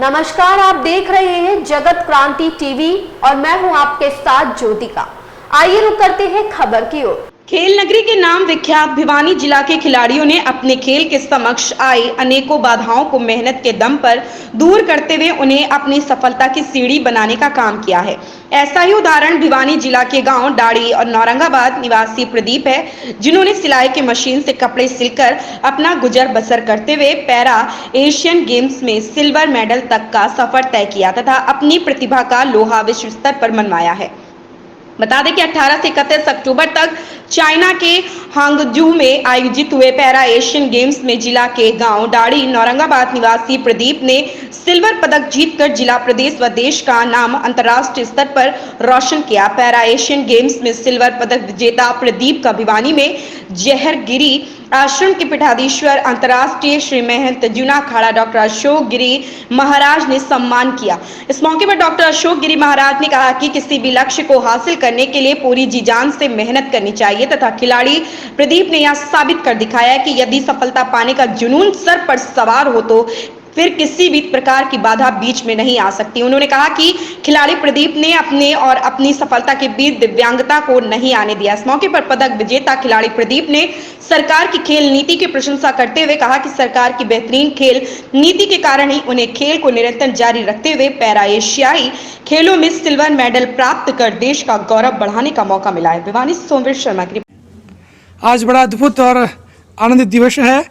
नमस्कार, आप देख रहे हैं जगत क्रांति टीवी और मैं हूं आपके साथ ज्योतिका। आइए रुक करते हैं खबर की ओर। खेल नगरी के नाम विख्यात भिवानी जिला के खिलाड़ियों ने अपने खेल के समक्ष आई अनेकों बाधाओं को मेहनत के दम पर दूर करते हुए उन्हें अपनी सफलता की सीढ़ी बनाने का काम किया है। ऐसा ही उदाहरण भिवानी जिला के गांव डाड़ी और नौरंगाबाद निवासी प्रदीप है, जिन्होंने सिलाई की मशीन से कपड़े सिलकर अपना गुजर बसर करते हुए पैरा एशियन गेम्स में सिल्वर मेडल तक का सफर तय किया तथा अपनी प्रतिभा का लोहा विश्व स्तर पर मनवाया है। बता दें कि 18 से 31 अक्टूबर तक चाइना के हांगजू में आयोजित हुए पैरा एशियन गेम्स में जिला के गांव डाड़ी नौरंगाबाद निवासी प्रदीप ने सिल्वर पदक जीतकर जिला, प्रदेश व देश का नाम अंतर्राष्ट्रीय स्तर पर रोशन किया। पैरा एशियन गेम्स में सिल्वर पदक विजेता प्रदीप का भिवानी में जहरगिरी आश्रम के पीठाधीश्वर अंतर्राष्ट्रीय श्री महंत जूना अखाड़ा डॉक्टर अशोक गिरी महाराज ने सम्मान किया। इस मौके पर डॉक्टर अशोक गिरी महाराज ने कहा कि किसी भी लक्ष्य को हासिल करने के लिए पूरी जी जान से मेहनत करनी चाहिए तथा खिलाड़ी प्रदीप ने यह साबित कर दिखाया है कि यदि सफलता पाने का जुनून सर पर सवार हो तो फिर किसी भी प्रकार की बाधा बीच में नहीं आ सकती। उन्होंने कहा कि खिलाड़ी प्रदीप ने अपने और अपनी सफलता के बीच दिव्यांगता को नहीं आने दिया। इस मौके पर पदक विजेता खिलाड़ी प्रदीप ने सरकार की खेल नीति की प्रशंसा करते हुए कहा कि सरकार की बेहतरीन खेल नीति के कारण ही उन्हें खेल को निरंतर जारी रखते हुए पैरा एशियाई खेलों में सिल्वर मेडल प्राप्त कर देश का गौरव बढ़ाने का मौका मिला है। भिवानी से सोमवीर शर्मा की। आज बड़ा अद्भुत और आनंदित दिवस है।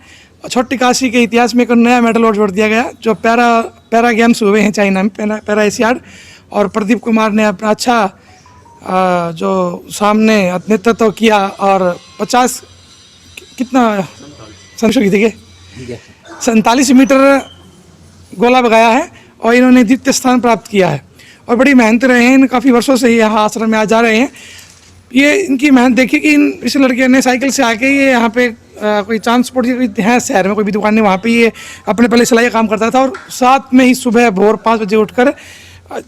छोटी काशी के इतिहास में एक नया मेडल और जोड़ दिया गया, जो पैरा गेम्स हुए हैं चाइना में, पैरा एशियाड, और प्रदीप कुमार ने अपना अच्छा जो सामने नेतृत्व किया और 50 कितना 47 मीटर गोला भगाया है और इन्होंने द्वितीय स्थान प्राप्त किया है और बड़ी मेहनत रहे हैं। इन काफ़ी वर्षों से यहाँ आश्रम में आ जा रहे हैं। ये इनकी मेहनत देखिए कि इस लड़के ने साइकिल से आके ये यहाँ पे कोई ट्रांसपोर्ट की है शहर में कोई भी दुकान नहीं, वहाँ पे ये अपने पहले सिलाई का काम करता था और साथ में ही सुबह भोर 5 बजे उठकर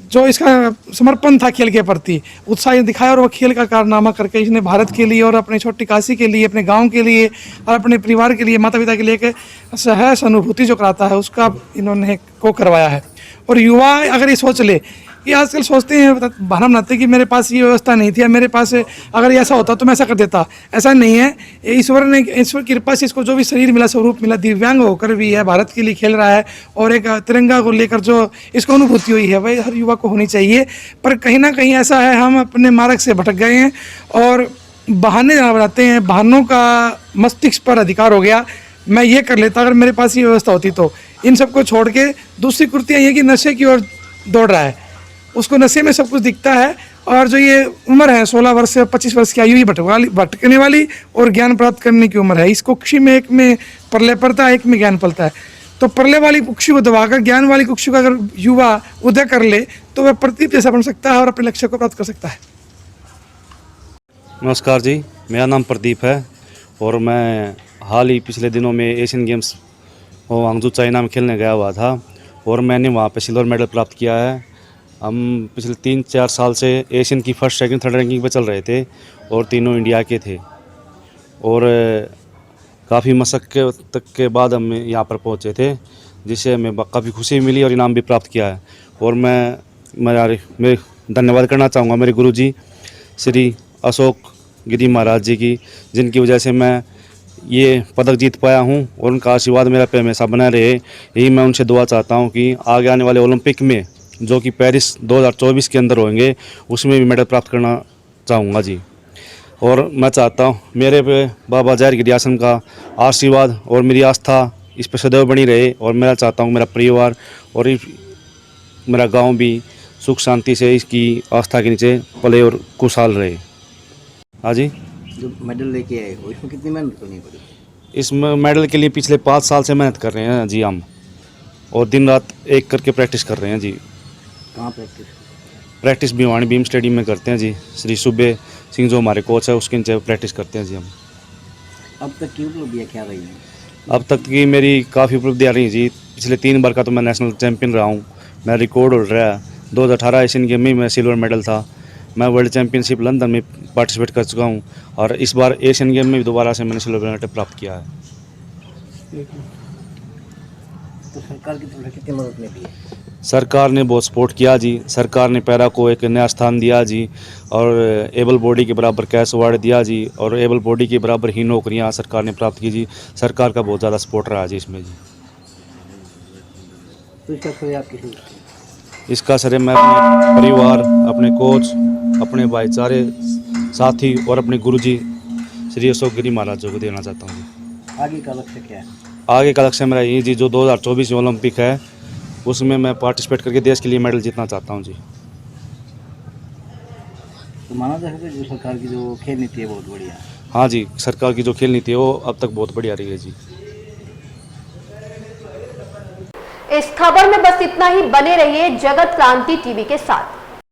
जो इसका समर्पण था खेल के प्रति उत्साह दिखाया और वो खेल का कारनामा करके इसने भारत के लिए और अपने छोटी काशी के लिए, अपने गांव के लिए और अपने परिवार के लिए, माता पिता के लिए एक सहज अनुभूति जो कराता है उसका इन्होंने को करवाया है। और युवा अगर ये सोच ले कि आजकल सोचते हैं, बहाना बनाते हैं कि मेरे पास ये व्यवस्था नहीं थी या मेरे पास अगर ऐसा होता तो मैं ऐसा कर देता। ऐसा नहीं है, ईश्वर की कृपा से इसको जो भी शरीर मिला, स्वरूप मिला, दिव्यांग होकर भी है, भारत के लिए खेल रहा है और एक तिरंगा को लेकर जो इसको अनुभूति हुई है वही हर युवा को होनी चाहिए। पर कहीं ना कहीं ऐसा है, हम अपने मार्ग से भटक गए हैं और बहाने बनाते हैं। बहानों का मस्तिष्क पर अधिकार हो गया। मैं ये कर लेता अगर मेरे पास ये व्यवस्था होती तो। इन सबको छोड़ के दूसरी कुर्तियाँ ये कि नशे की ओर दौड़ रहा है, उसको नशे में सब कुछ दिखता है और जो ये उम्र है 16 वर्ष से 25 वर्ष की आयु ही भटकने वाली और ज्ञान प्राप्त करने की उम्र है। इस कुक्षी में एक में प्रलय पड़ता है, एक में ज्ञान पलता है। तो प्रलय वाली कुक्षी को दबाकर ज्ञान वाली कुक्षी को अगर युवा उदय कर ले तो वह प्रदीप जैसा बन सकता है और अपने लक्ष्य को प्राप्त कर सकता है। नमस्कार जी, मेरा नाम प्रदीप है और मैं हाल ही पिछले दिनों में एशियन गेम्स हांगजू चाइना में खेलने गया हुआ था और मैंने वहाँ पे सिल्वर मेडल प्राप्त किया है। हम पिछले 3-4 साल से एशियन की फर्स्ट, सेकंड, थर्ड रैंकिंग पे चल रहे थे और तीनों इंडिया के थे और काफ़ी मशक्क़त तक के बाद हम यहाँ पर पहुँचे थे, जिससे हमें काफ़ी खुशी मिली और इनाम भी प्राप्त किया है। और मैं धन्यवाद करना चाहूँगा मेरे गुरुजी श्री अशोक गिरी महाराज जी की, जिनकी वजह से मैं ये पदक जीत पाया हूँ और उनका आशीर्वाद मेरा पे हमेशा बना रहे। यही मैं उनसे दुआ चाहता हूँ कि आगे आने वाले ओलंपिक में जो कि पेरिस 2024 के अंदर होंगे उसमें भी मेडल प्राप्त करना चाहूँगा जी। और मैं चाहता हूँ मेरे पे बाबा जहरगिरी आश्रम का आशीर्वाद और मेरी आस्था इस पर सदैव बनी रहे और मैं चाहता हूँ मेरा परिवार और मेरा गांव भी सुख शांति से इसकी आस्था के नीचे पले और खुशहाल रहे। हाँ जी। जो मेडल लेके आए हो इसमें कितनी मेहनत करनी पड़ी? इस मेडल के लिए पिछले 5 साल से मेहनत कर रहे हैं जी हम, और दिन रात एक करके प्रैक्टिस कर रहे हैं जी। कहाँ प्रैक्टिस भिवानी बीम स्टेडियम में करते हैं जी। श्री सुबे सिंह जो हमारे कोच है उसके नीचे प्रैक्टिस करते हैं जी हम। अब तक की उपलब्धियाँ क्या रही हैं? अब तक की मेरी काफ़ी उपलब्धियाँ रही जी। पिछले 3 बार का तो मैं नेशनल चैंपियन रहा हूँ, मेरा रिकॉर्ड उड़ रहा है। 2018 एशियन गेम में मैं सिल्वर मेडल था। मैं वर्ल्ड चैंपियनशिप लंदन में पार्टिसिपेट कर चुका हूँ और इस बार एशियन गेम में भी दोबारा से मैंने सिल्वर मेडल प्राप्त किया है। तो सरकार की तरफ से कितनी मदद मिली है? सरकार ने बहुत सपोर्ट किया जी। सरकार ने पैरा को एक नया स्थान दिया जी, और एबल बॉडी के बराबर कैश अवार्ड दिया जी, और एबल बॉडी के बराबर ही नौकरियां सरकार ने प्राप्त की जी। सरकार का बहुत ज़्यादा सपोर्ट रहा जी इसमें जी। तो इसका श्रेय आप किसी इसका श्रेय मैं अपने परिवार, अपने कोच, अपने भाईचारे साथी और अपने गुरुजी श्री अशोक गिरी महाराज को देना चाहता हूँ जी। आगे का लक्ष्य क्या है? आगे का लक्ष्य मेरा ये जी, जो 2024 ओलंपिक है उसमें मैं पार्टिसिपेट करके देश के लिए मेडल जीतना चाहता हूँ जी। तो माना जा सकता है जो सरकार की जो खेल नीति है बहुत बढ़िया है। हाँ जी, सरकार की जो खेल नीति है वो अब तक बहुत बढ़िया रही है जी। इस खबर में बस इतना ही। बने रहिए जगत क्रांति टीवी के साथ।